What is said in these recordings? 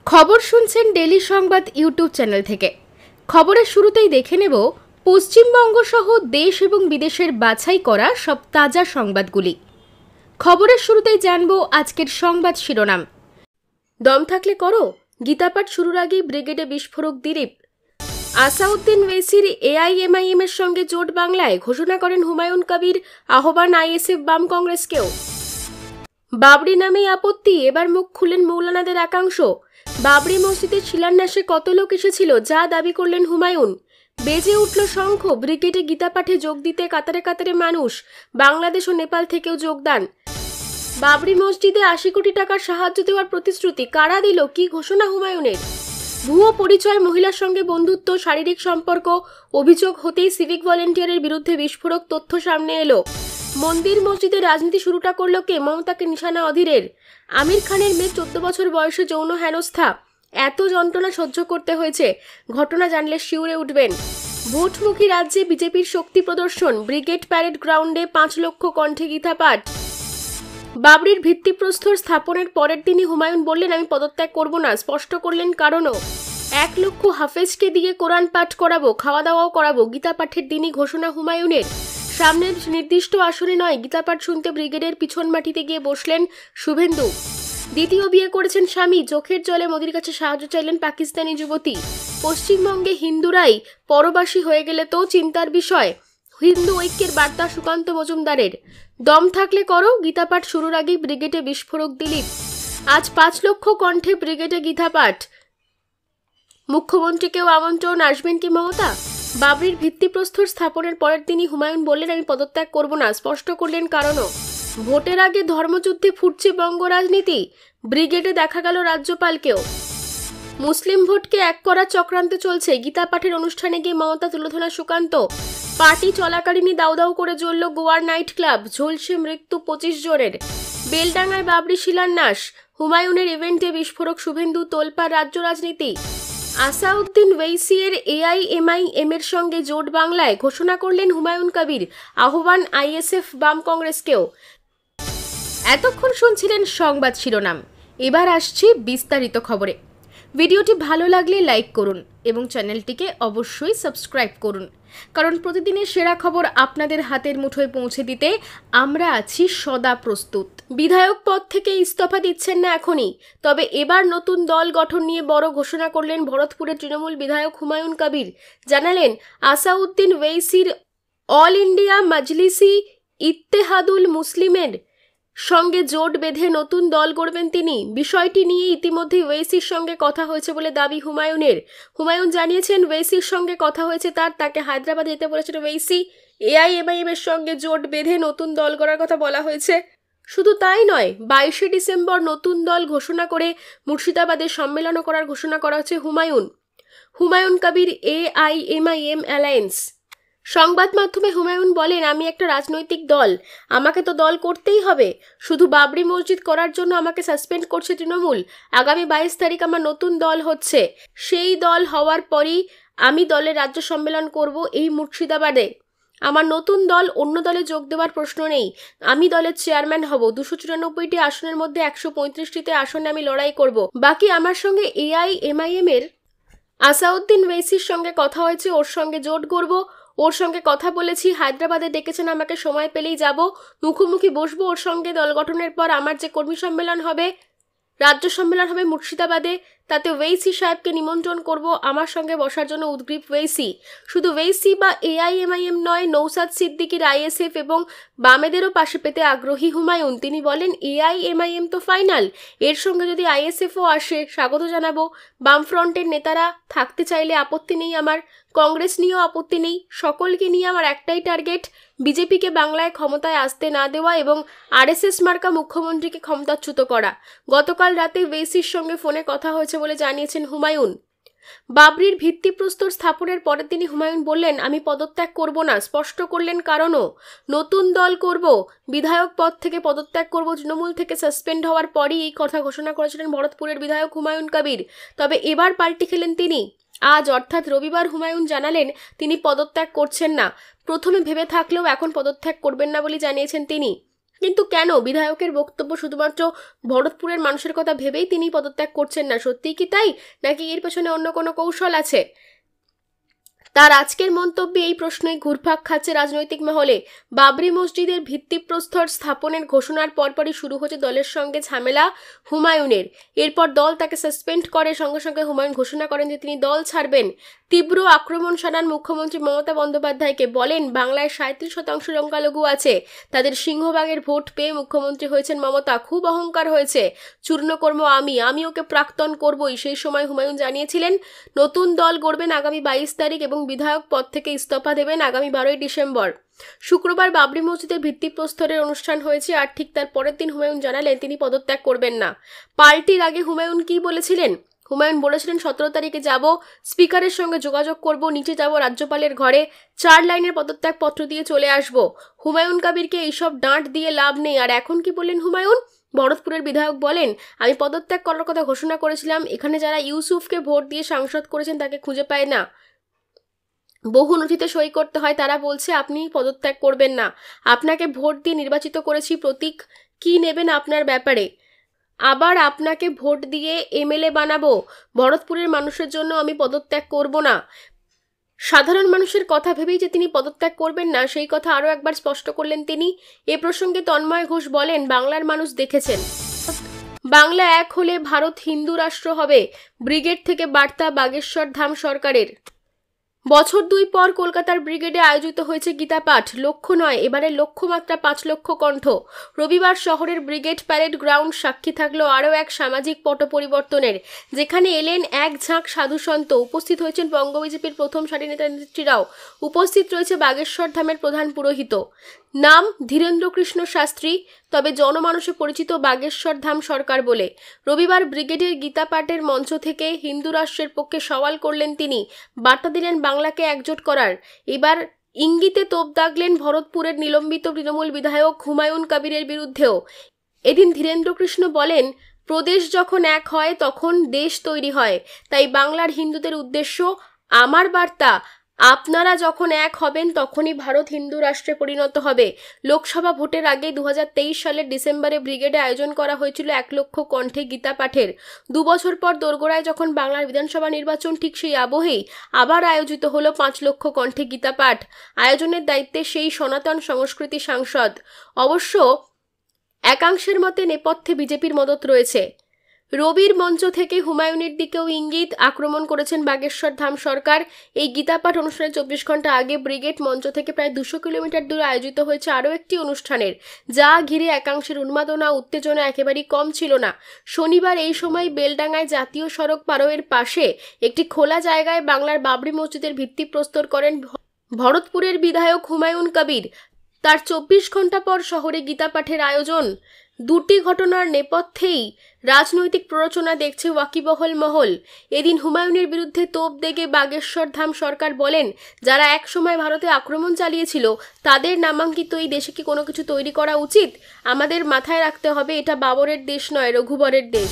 খবর শুনছেন ডেলি সংবাদ ইউটিউব চ্যানেল থেকে। খবরের শুরুতেই দেখে নেব পশ্চিমবঙ্গ সহ দেশ এবং বিদেশের বাছাই করা সব তাজা সংবাদগুলি। খবরের শুরুতেই জানব আজকের সংবাদ শিরোনাম। দম থাকলে করো, গীতাপাঠ শুরুর আগেই ব্রিগেডে বিস্ফোরক দিলীপ। আসাউদ্দিন ওয়েসির এআইএমআইএম এর সঙ্গে জোট বাংলায়, ঘোষণা করেন হুমায়ুন কবির। আহ্বান আইএসএফ বাম কংগ্রেসকেও। বাবরি নামেই আপত্তি, এবার মুখ খুললেন মৌলানাদের একাংশ। বাবরি মসজিদের শিলান্যাসে কত লোক এসেছিল যা দাবি করলেন হুমায়ুন। বেজে উঠল শঙ্খ, ব্রিগেডে গীতাপাঠে যোগ দিতে কাতারে কাতারে মানুষ। বাংলাদেশ ও নেপাল থেকেও যোগদান। বাবরি মসজিদে ৮০ কোটি টাকার সাহায্য দেওয়ার প্রতিশ্রুতি কারা দিল, কি ঘোষণা হুমায়ুনের? ভুয়ো পরিচয়, মহিলার সঙ্গে বন্ধুত্ব, শারীরিক সম্পর্ক অভিযোগ হতেই সিভিক ভলেন্টিয়ারের বিরুদ্ধে বিস্ফোরক তথ্য সামনে এলো। মন্দির মসজিদে রাজনীতি শুরুটা করল কে? মমতাকে নিশানা অধীরের। আমির খানের মেয়ে ১৪ বছর বয়সে যৌন হেনস্থা, এত যন্ত্রণা সহ্য করতে হয়েছে, ঘটনা জানলে শিউরে উঠবেন। ভোটমুখী রাজ্যে বিজেপির শক্তি প্রদর্শন, ব্রিগেড প্যারেড গ্রাউন্ডে ৫ লক্ষ কণ্ঠে গীতাপাঠ। বাবরির ভিত্তিপ্রস্তর স্থাপনের পরের দিনই হুমায়ুন বললেন আমি পদত্যাগ করব না, স্পষ্ট করলেন কারণও। ১ লক্ষ হাফেজকে দিয়ে কোরআন পাঠ করাবো, খাওয়া দাওয়াও করাবো, গীতা পাঠের দিনই ঘোষণা হুমায়ুনের। সামনের নির্দিষ্ট আসনে নয়, গীতাপাঠ শুনতে ব্রিগেডের পিছন মাটিতে গিয়ে বসলেন শুভেন্দু। দ্বিতীয় বিয়ে করেছেন স্বামী, চোখের জলে মোদির কাছে সাহায্য চাইলেন পাকিস্তানি যুবতী। পশ্চিমবঙ্গে হিন্দুরাই পরবাসী হয়ে গেলে তো চিন্তার বিষয়, হিন্দু ঐক্যের বার্তা সুকান্ত মজুমদারের। দম থাকলে করো, গীতাপাঠ শুরুর আগেই ব্রিগেডে বিস্ফোরক দিলীপ। আজ ৫ লক্ষ কণ্ঠে ব্রিগেডে গীতাপাঠ। মুখ্যমন্ত্রীকেও আমন্ত্রণ, আসবেন কি মমতা? বাবরির ভিত্তিপ্রস্তর স্থাপনের পরের দিনই হুমায়ুন বললেন আমি পদত্যাগ করব না, স্পষ্ট করলেন কারণও। ভোটের আগে ধর্মযুদ্ধে ফুটছে বঙ্গ রাজনীতি, ব্রিগেডে দেখা গেল রাজ্যপালকেও। মুসলিম ভোটকে এক করার চক্রান্ত চলছে, গীতা পাঠের অনুষ্ঠানে গিয়ে মমতা তুলে ধরা সুকান্ত। পার্টি চলাকালীনই দাউ দাউ করে জ্বলল গোয়ার নাইট ক্লাব, ঝলসে মৃত্যু ২৫ জনের। বেলডাঙ্গায় বাবরি শিলান্যাস, হুমায়ুনের ইভেন্টে বিস্ফোরক শুভেন্দু, তোলপাড় রাজ্য রাজনীতি। আসাউদ্দিন ওয়েসি এর এআইএমআইএম এর সঙ্গে জোট বাংলায়, ঘোষণা করলেন হুমায়ুন কবির। আহ্বান আইএসএফ বাম কংগ্রেসকেও। এতক্ষণ শুনছিলেন সংবাদ শিরোনাম, এবার আসছি বিস্তারিত খবরে। ভিডিওটি ভালো লাগলে লাইক করুন এবং চ্যানেলটিকে অবশ্যই সাবস্ক্রাইব করুন, কারণ প্রতিদিনের সেরা খবর আপনাদের হাতের মুঠোয় পৌঁছে দিতে আমরা আছি সদা প্রস্তুত। বিধায়ক পদ থেকে ইস্তফা দিচ্ছেন না এখনই, তবে এবার নতুন দল গঠন নিয়ে বড় ঘোষণা করলেন ভরতপুরের তৃণমূল বিধায়ক হুমায়ুন কবির। জানালেন আসাউদ্দিন ওয়েসির অল ইন্ডিয়া মজলিসি ইত্তেহাদুল মুসলিমের সঙ্গে জোট বেঁধে নতুন দল গড়বেন তিনি। বিষয়টি নিয়ে ইতিমধ্যে ওয়েসির সঙ্গে কথা হয়েছে বলে দাবি হুমায়ুনের। হুমায়ুন জানিয়েছেন ওয়েসির সঙ্গে কথা হয়েছে তাকে হায়দ্রাবাদ যেতে বলেছেন ওয়েসি। এআইএমআইএম এর সঙ্গে জোট বেঁধে নতুন দল গড়ার কথা বলা হয়েছে। শুধু তাই নয়, ২২শে ডিসেম্বর নতুন দল ঘোষণা করে মুর্শিদাবাদে সম্মেলনও করার ঘোষণা করা হচ্ছে হুমায়ুন কবির এআইএমআইএম অ্যালায়েন্স। সংবাদ মাধ্যমে হুমায়ুন বলেন আমি একটা রাজনৈতিক দল, আমাকে তো দল করতেই হবে। শুধু বাবরি মসজিদ করার জন্য আমাকে সাসপেন্ড করছে তৃণমূল। আগামী ২২ তারিখ আমার নতুন দল হচ্ছে, সেই দল হওয়ার পরই আমি দলের রাজ্য সম্মেলন করব এই মুর্শিদাবাদে। আমার নতুন দল, অন্য দলে যোগ দেওয়ার প্রশ্ন নেই। আমি দলের চেয়ারম্যান হব। ২৯৪টি আসনের মধ্যে ১৩৫টিতে আসনে আমি লড়াই করব। বাকি আমার সঙ্গে এআইএমআইএম এর আসাউদ্দিন ওয়েসির সঙ্গে কথা হয়েছে, ওর সঙ্গে জোট গড়ব। ওর সঙ্গে কথা বলেছি, হায়দ্রাবাদে ডেকেছেন আমাকে, সময় পেলেই যাব, মুখোমুখি বসবো ওর সঙ্গে। দল গঠনের পর আমার যে কর্মী সম্মেলন হবে, রাজ্য সম্মেলন হবে মুর্শিদাবাদে, তাতে ওয়েসি সাহেবকে নিমন্ত্রণ করব আমার সঙ্গে বসার জন্য। উদ্গ্রীব ওয়েসি। শুধু ওয়েসি বা এআইএমআইএম নয়, নৌসাদ সিদ্দিকির আইএসএফ এবং বামেদেরও পাশে পেতে আগ্রহী হুমায়ুন। তিনি বলেন এআইএমআইএম তো ফাইনাল, এর সঙ্গে যদি আইএসএফও আসে স্বাগত জানাবো। বামফ্রন্টের নেতারা থাকতে চাইলে আপত্তি নেই আমার, কংগ্রেস নিয়েও আপত্তি নেই। সকলকে নিয়ে আমার একটাই টার্গেট, বিজেপিকে বাংলায় ক্ষমতায় আসতে না দেওয়া এবং আরএসএস মার্কা মুখ্যমন্ত্রীকে ক্ষমতাচ্যুত করা। গতকাল রাতে ওয়েসির সঙ্গে ফোনে কথা হয়েছে বলে জানিয়েছেন হুমায়ুন। বাবরির ভিত্তিপ্রস্তর স্থাপনের পরের দিনই হুমায়ুন বললেন আমি পদত্যাগ করব না, স্পষ্ট করলেন কারণও। নতুন দল করব, বিধায়ক পদ থেকে পদত্যাগ করব, তৃণমূল থেকে সাসপেন্ড হওয়ার পরই এই কথা ঘোষণা করেছিলেন ভরতপুরের বিধায়ক হুমায়ুন কবির। তবে এবার পাল্টি খেলেন তিনি। আজ অর্থাৎ রবিবার হুমায়ুন জানালেন তিনি পদত্যাগ করছেন না। প্রথমে ভেবে থাকলেও এখন পদত্যাগ করবেন না বলে জানিয়েছেন তিনি। কিন্তু কেন বিধায়কের বক্তব্য শুধুমাত্র ভরতপুরের মানুষের কথা ভেবেই তিনি পদত্যাগ করছেন না? সত্যিই কি তাই, নাকি এর পেছনে অন্য কোনো কৌশল আছে? তার আজকের মন্তব্যে এই প্রশ্নই ঘুরপাক খাচ্ছে রাজনৈতিক মহলে। বাবরি মসজিদের ভিত্তিপ্রস্তর স্থাপনের ঘোষণার পরপরই শুরু হচ্ছে দলের সঙ্গে ঝামেলা হুমায়ুনের। এরপর দল তাকে সাসপেন্ড করে, সঙ্গে সঙ্গে হুমায়ুন ঘোষণা করেন যে তিনি দল ছাড়বেন। তীব্র আক্রমণ শানান মুখ্যমন্ত্রী মমতা বন্দ্যোপাধ্যায়কে, বলেন বাংলায় 37% সংখ্যালঘু আছে, তাদের সিংহভাগের ভোট পেয়ে মুখ্যমন্ত্রী হয়েছেন মমতা, খুব অহংকার হয়েছে, চূর্ণকর্ম আমি ওকে প্রাক্তন করবই। সেই সময় হুমায়ুন জানিয়েছিলেন নতুন দল গড়বেন আগামী 22 তারিখ এবং বিধায়ক পদ থেকে ইস্তফা দেবেন আগামী 12ই ডিসেম্বর। শুক্রবার বাবরি মসজিদের ভিত্তিপ্রস্তরের অনুষ্ঠান হয়েছে, আর ঠিক তার পরের দিন হুমায়ুন জানালেন তিনি পদত্যাগ করবেন না। পাল্টির আগে হুমায়ুন কি বলেছিলেন? হুমায়ুন বলেছিলেন 17 তারিখে যাব, স্পিকারের সঙ্গে যোগাযোগ করব, নিচে যাব রাজ্যপালের ঘরে, 4 লাইনের পদত্যাগ পত্র দিয়ে চলে আসব। হুমায়ুন কবিরকে এইসব ডাঁট দিয়ে লাভ নেই। আর এখন কি বললেন হুমায়ুন? ভরতপুরের বিধায়ক বলেন, আমি পদত্যাগ করার কথা ঘোষণা করেছিলাম, এখানে যারা ইউসুফকে ভোট দিয়ে সাংসদ করেছেন তাকে খুঁজে পায় না, বহু নথিতে সই করতে হয়, তারা বলছে আপনি পদত্যাগ করবেন না, আপনাকে ভোট দিয়ে নির্বাচিত করেছি, প্রতীক কি নেবেন আপনার ব্যাপারে, আবার আপনাকে ভোট দিয়ে এমএলএ বানাবো, ভরতপুরের মানুষের জন্য আমি পদত্যাগ করব না। সাধারণ মানুষের কথা ভেবেই যে তিনি পদত্যাগ করবেন না, সেই কথা আরও একবার স্পষ্ট করলেন তিনি। এ প্রসঙ্গে তন্ময় ঘোষ বলেন, বাংলার মানুষ দেখেছেন, বাংলা এক হলে ভারত হিন্দু রাষ্ট্র হবে। ব্রিগেড থেকে বার্তা বাগেশ্বর ধাম সরকারের। বছর 2 পর কলকাতার ব্রিগেডে আয়োজিত হয়েছে গীতা পাঠ। লক্ষ্য নয়, এবারে লক্ষ্যমাত্রা 5 লক্ষ কণ্ঠ। রবিবার শহরের ব্রিগেড প্যারেড গ্রাউন্ড সাক্ষী থাকলো আরও এক সামাজিক পট পরিবর্তনের, যেখানে এলেন এক ঝাঁক সাধুসন্ত। উপস্থিত হয়েছেন বঙ্গ বিজেপির প্রথম সারি নেতা নেত্রীরাও। উপস্থিত রয়েছে বাগেশ্বর ধামের প্রধান পুরোহিত, নাম ধীরেন্দ্র কৃষ্ণ শাস্ত্রী, তবে জনমানসে পরিচিত বাগেশ্বর ধাম সরকার বলে। রবিবার ব্রিগেডের গীতা পাঠের মঞ্চ থেকে হিন্দু রাষ্ট্রের পক্ষে সওয়াল করলেন তিনি, বার্তা দিলেন বাংলাকে একজোট করার। এবার ইঙ্গিতে তোপ দাগলেন ভরতপুরের নিলম্বিত তৃণমূল বিধায়ক হুমায়ুন কবিরের বিরুদ্ধেও। এদিন ধীরেন্দ্র কৃষ্ণ বলেন, প্রদেশ যখন এক হয় তখন দেশ তৈরি হয়, তাই বাংলার হিন্দুদের উদ্দেশ্য আমার বার্তা, আপনারা যখন এক হবেন তখনই ভারত হিন্দু রাষ্ট্রে পরিণত হবে। লোকসভা ভোটের আগে 2023 সালের ডিসেম্বরে ব্রিগেডে আয়োজন করা হয়েছিল 1 লক্ষ কণ্ঠে গীতা পাঠের। 2 বছর পর দোরগোড়ায় যখন বাংলার বিধানসভা নির্বাচন, ঠিক সেই আবহেই আবার আয়োজিত হলো 5 লক্ষ কণ্ঠে গীতা পাঠ। আয়োজনের দায়িত্বে সেই সনাতন সংস্কৃতি সাংসদ। অবশ্য একাংশের মতে নেপথ্যে বিজেপির মদত রয়েছে। রবির মঞ্চ থেকে হুমায়ুনের দিকেও ইঙ্গিত, আক্রমণ করেছেন বাগেশ্বর ধাম সরকার। এই গীতাপাঠ অনুষ্ঠানের 24 ঘন্টা আগে ব্রিগেড মঞ্চ থেকে প্রায় 200 কিলোমিটার দূরে আয়োজিত হয়েছে আরও একটি অনুষ্ঠানের, যা ঘিরে একাংশের উন্মাদনা উত্তেজনা একেবারেই কম ছিল না। শনিবার এই সময় বেলডাঙ্গায় জাতীয় সড়ক পারোয়ের পাশে একটি খোলা জায়গায় বাংলার বাবরি মসজিদের ভিত্তিপ্রস্তর করেন ভরতপুরের বিধায়ক হুমায়ুন কবির। তার 24 ঘন্টা পর শহরে গীতা পাঠের আয়োজন। দুটি ঘটনার নেপথ্যেই রাজনৈতিক প্ররোচনা দেখছে ওয়াকিবহল মহল। এদিন হুমায়ুনের বিরুদ্ধে তোপ দেগে বাগেশ্বর ধাম সরকার বলেন, যারা এক সময় ভারতে আক্রমণ চালিয়েছিল তাদের নামাঙ্কিত এই দেশে কি কোনো কিছু তৈরি করা উচিত? আমাদের মাথায় রাখতে হবে, এটা বাবরের দেশ নয়, রঘুবরের দেশ।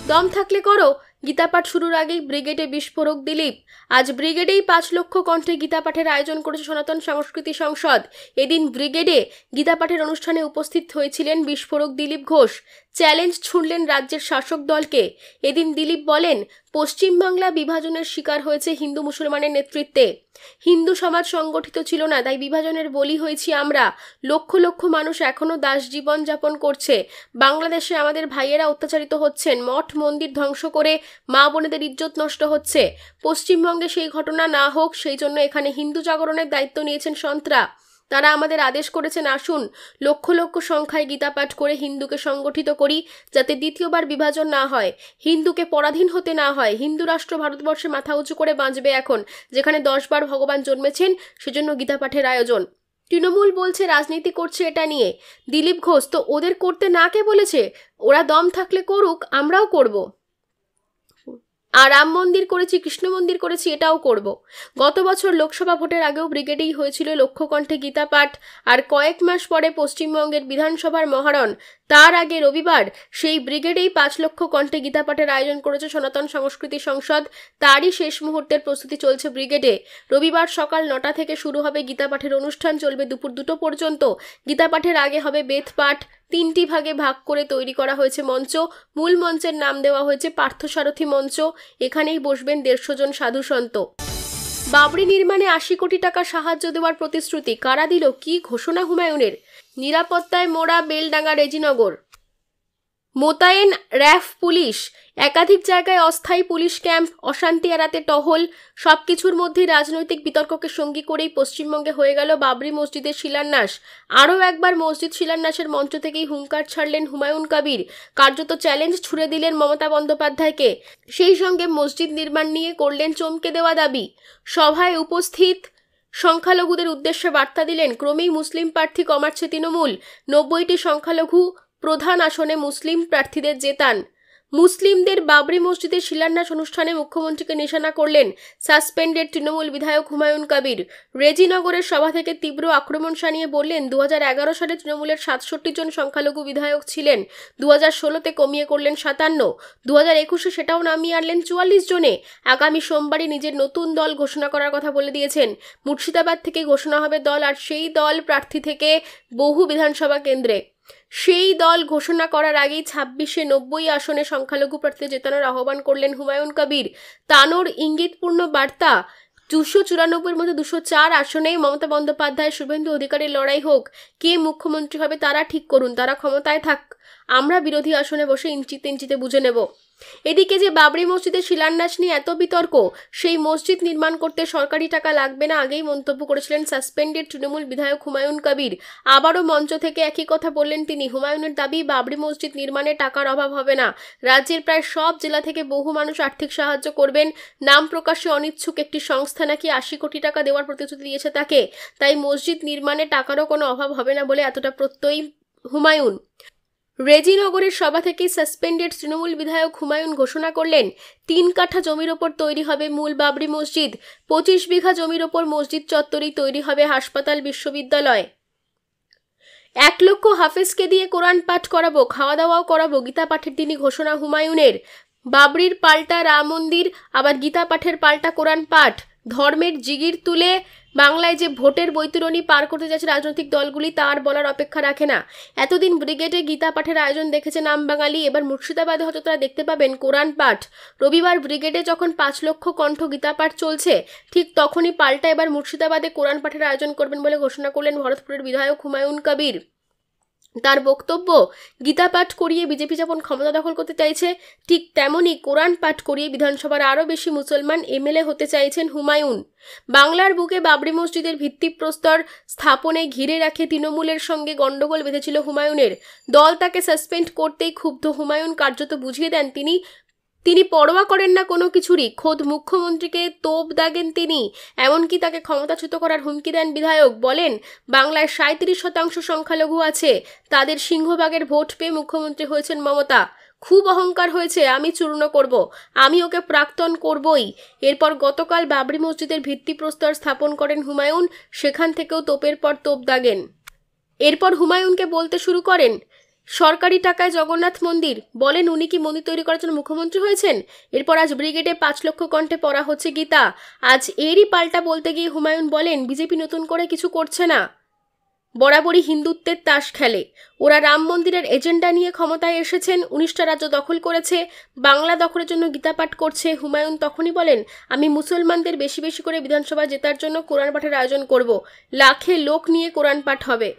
দম থাকলে করো। গীতাপাঠ শুরুর আগেই ব্রিগেডে বিস্ফোরক দিলীপ। আজ ব্রিগেডেই 5 লক্ষ কণ্ঠে গীতাপাঠের আয়োজন করেছে সনাতন সংস্কৃতি সংসদ। এদিন ব্রিগেডে গীতাপাঠের অনুষ্ঠানে উপস্থিত হয়েছিলেন বিস্ফোরক দিলীপ ঘোষ। চ্যালেঞ্জ ছুঁড়লেন রাজ্যের শাসক দলকে। এদিন দিলীপ বলেন, পশ্চিমবাংলা বিভাজনের শিকার হয়েছে হিন্দু মুসলমানের নেতৃত্বে। হিন্দু সমাজ সংগঠিত ছিল না, তাই বিভাজনের বলি হয়েছি আমরা। লক্ষ লক্ষ মানুষ এখনো দাস জীবন যাপন করছে। বাংলাদেশে আমাদের ভাইয়েরা অত্যাচারিত হচ্ছেন, মঠ মন্দির ধ্বংস করে মা বোনেদের ইজ্জত নষ্ট হচ্ছে। পশ্চিমবঙ্গে সেই ঘটনা না হোক, সেই জন্য এখানে হিন্দু জাগরণের দায়িত্ব নিয়েছেন সন্তরা। তারা আমাদের আদেশ করেছেন, আসুন লক্ষ লক্ষ সংখ্যায় গীতাপাঠ করে হিন্দুকে সংগঠিত করি, যাতে দ্বিতীয়বার বিভাজন না হয়, হিন্দুকে পরাধীন হতে না হয়। হিন্দু রাষ্ট্র ভারতবর্ষে মাথা উঁচু করে বাঁচবে এখন, যেখানে 10 বার ভগবান জন্মেছেন, সেজন্য গীতাপাঠের আয়োজন। তৃণমূল বলছে রাজনীতি করছে এটা নিয়ে। দিলীপ ঘোষ, তো ওদের করতে না কে বলেছে? ওরা দম থাকলে করুক, আমরাও করব। আর রাম মন্দির করেছি, কৃষ্ণ মন্দির করেছি, এটাও করব। গত বছর লোকসভা ভোটের আগেও ব্রিগেডেই হয়েছিল লক্ষ্যকণ্ঠে গীতা পাঠ, আর কয়েক মাস পরে পশ্চিমবঙ্গের বিধানসভার মহারণ, তার আগে রবিবার সেই ব্রিগেডেই 5 লক্ষ কণ্ঠে গীতা পাঠের আয়োজন করেছে সনাতন সংস্কৃতি সংসদ। তারই শেষ মুহূর্তের প্রস্তুতি চলছে ব্রিগেডে। রবিবার সকাল 9টা থেকে শুরু হবে গীতা পাঠের অনুষ্ঠান, চলবে দুপুর 2টো পর্যন্ত। গীতা পাঠের আগে হবে বেদ পাঠ। 3টি ভাগে ভাগ করে তৈরি করা হয়েছে মঞ্চ। মূল মঞ্চের নাম দেওয়া হয়েছে পার্থসারথী মঞ্চ। এখানেই বসবেন 150 জন সাধু সন্ত। বাবরি নির্মাণে 80 কোটি টাকা সাহায্য দেওয়ার প্রতিশ্রুতি কারা দিল, কি ঘোষণা হুমায়ুনের? নিরাপত্তায় মোড়া বেলডাঙ্গা রেজিনগর, মোতায়েন র্যাফ পুলিশ, একাধিক জায়গায় অস্থায়ী পুলিশ ক্যাম্প, অশান্তি এড়াতে টহল। সবকিছুর মধ্যে রাজনৈতিক বিতর্ককে সঙ্গী করেই পশ্চিমবঙ্গে হয়ে গেল বাবরি মসজিদের শিলান্যাস। আরও একবার মসজিদ শিলান্যাসের মঞ্চ থেকেই হুঙ্কার ছাড়লেন হুমায়ুন কবির। কার্যত চ্যালেঞ্জ ছুড়ে দিলেন মমতা বন্দ্যোপাধ্যায়কে। সেই সঙ্গে মসজিদ নির্মাণ নিয়ে করলেন চমকে দেওয়া দাবি। সভায় উপস্থিত সংখ্যালঘুদের উদ্দেশ্যে বার্তা দিলেন, ক্রমেই মুসলিম প্রার্থী কমাচ্ছে তৃণমূল। 90টি সংখ্যালঘু প্রধান আসনে মুসলিম প্রার্থীদের জেতান। মুসলিমদের বাবরি মসজিদের শিলান্যাস অনুষ্ঠানে মুখ্যমন্ত্রীকে নিশানা করলেন সাসপেন্ডেড তৃণমূল বিধায়ক হুমায়ুন কবির। রেজিনগরের সভা থেকে তীব্র আক্রমণ শানিয়ে বললেন, 2011 সালে তৃণমূলের 67 জন সংখ্যালঘু বিধায়ক ছিলেন, 2016-তে কমিয়ে করলেন 57, 2021-এ সেটাও নামিয়ে আনলেন 44 জনে। আগামী সোমবারই নিজের নতুন দল ঘোষণা করার কথা বলে দিয়েছেন। মুর্শিদাবাদ থেকে ঘোষণা হবে দল, আর সেই দল প্রার্থী থেকে বহু বিধানসভা কেন্দ্রে। সেই দল ঘোষণা করার আগেই 26-এ 90 আসনে সংখ্যালঘু প্রার্থীদের জেতানোর আহ্বান করলেন হুমায়ুন কবির। তানোর ইঙ্গিতপূর্ণ বার্তা, 294-এর মধ্যে 204 আসনেই মমতা বন্দ্যোপাধ্যায় শুভেন্দু অধিকারীর লড়াই হোক। কে মুখ্যমন্ত্রী হবে তারা ঠিক করুন, তারা ক্ষমতায় থাক, আমরা বিরোধী আসনে বসে ইঞ্চিতে ইঞ্চিতে বুঝে নেব। এদিকে যে বাবরি মসজিদের শিলান্যাস নিয়ে এত বিতর্ক, সেই মসজিদ নির্মাণ করতে সরকারি টাকা লাগবে না আগেই মন্তব্য করেছিলেন সাসপেন্ডেড তৃণমূল বিধায়ক হুমায়ুন কবির। আবারও মঞ্চ থেকে একই কথা বললেন তিনি। হুমায়ুনের দাবি, বাবরি মসজিদ নির্মাণে টাকার অভাব হবে না। রাজ্যের প্রায় সব জেলা থেকে বহু মানুষ আর্থিক সাহায্য করবেন। নাম প্রকাশে অনিচ্ছুক একটি সংস্থা নাকি 80 কোটি টাকা দেওয়ার প্রতিশ্রুতি দিয়েছে তাকে। তাই মসজিদ নির্মাণে টাকারও কোনো অভাব হবে না বলে এতটা প্রত্যয়ী হুমায়ুন। রেজিনগরের সভা থেকেই সাসপেন্ডেড তৃণমূল বিধায়ক হুমায়ুন ঘোষণা করলেন, 3 কাঠা জমির ওপর তৈরি হবে মূল বাবরি মসজিদ। 25 বিঘা জমির ওপর মসজিদ চত্বরেই তৈরি হবে হাসপাতাল, বিশ্ববিদ্যালয়। 1 লক্ষ হাফেজকে দিয়ে কোরআন পাঠ করাবো, খাওয়া দাওয়াও করাবো। গীতা পাঠের দিনই ঘোষণা হুমায়ুনের। বাবরির পাল্টা রাম মন্দির, আবার গীতা পাঠের পাল্টা কোরআন পাঠ। ধর্মের জিগির তুলে বাংলায় যে ভোটের বৈতরণী পার করতে যাচ্ছে রাজনৈতিক দলগুলি, তার বলার অপেক্ষা রাখে না। এতদিন ব্রিগেডে গীতা পাঠের আয়োজন দেখেছে নাম বাঙালি, এবার মুর্শিদাবাদে হয়তো তারা দেখতে পাবেন কোরআন পাঠ। রবিবার ব্রিগেডে যখন 5 লক্ষ কণ্ঠ গীতা পাঠ চলছে, ঠিক তখনই পাল্টা এবার মুর্শিদাবাদে কোরআন পাঠের আয়োজন করবেন বলে ঘোষণা করলেন ভরতপুরের বিধায়ক হুমায়ুন কবির। তার বক্তব্য, গীতা পাঠ করিয়ে বিজেপি যেমন ক্ষমতা দখল করতে চাইছে, ঠিক তেমনই কোরআন পাঠ করিয়ে বিধানসভার আরও বেশি মুসলমান এমএলএ হতে চাইছেন হুমায়ুন। বাংলার বুকে বাবরি মসজিদের ভিত্তিপ্রস্তর স্থাপনে ঘিরে রাখে তৃণমূলের সঙ্গে গন্ডগোল বেঁধেছিল হুমায়ুনের। দল তাকে সাসপেন্ড করতেই ক্ষুব্ধ হুমায়ুন কার্যত বুঝিয়ে দেন তিনি পরোয়া করেন না কোনো কিছুরই। খোদ মুখ্যমন্ত্রীকে তোপ দাগেন তিনি, এমনকি তাকে ক্ষমতাচ্যুত করার হুমকি দেন বিধায়ক। বলেন, বাংলায় 37% সংখ্যালঘু আছে, তাদের সিংহভাগের ভোট পেয়ে মুখ্যমন্ত্রী হয়েছেন মমতা। খুব অহংকার হয়েছে, আমি চূর্ণ করব, আমি ওকে প্রাক্তন করবই। এরপর গতকাল বাবরি মসজিদের ভিত্তিপ্রস্তর স্থাপন করেন হুমায়ুন, সেখান থেকেও তোপের পর তোপ দাগেন। এরপর হুমায়ুনকে বলতে শুরু করেন, সরকারি টাকায় জগন্নাথ মন্দির, বলেন উনি কি মন্দির তৈরি করার জন্য মুখ্যমন্ত্রী হয়েছেন? এরপর আজ ব্রিগেডে 5 লক্ষ কণ্ঠে পড়া হচ্ছে গীতা। আজ এরই পাল্টা বলতে গিয়ে হুমায়ুন বলেন, বিজেপি নতুন করে কিছু করছে না, বরাবরই হিন্দুত্বের তাস খেলে। ওরা রাম মন্দিরের এজেন্ডা নিয়ে ক্ষমতায় এসেছেন, 19টা রাজ্য দখল করেছে, বাংলা দখলের জন্য গীতা পাঠ করছে। হুমায়ুন তখনই বলেন, আমি মুসলমানদের বেশি বেশি করে বিধানসভা জেতার জন্য কোরআন পাঠের আয়োজন করব, লাখে লোক নিয়ে কোরআন পাঠ হবে।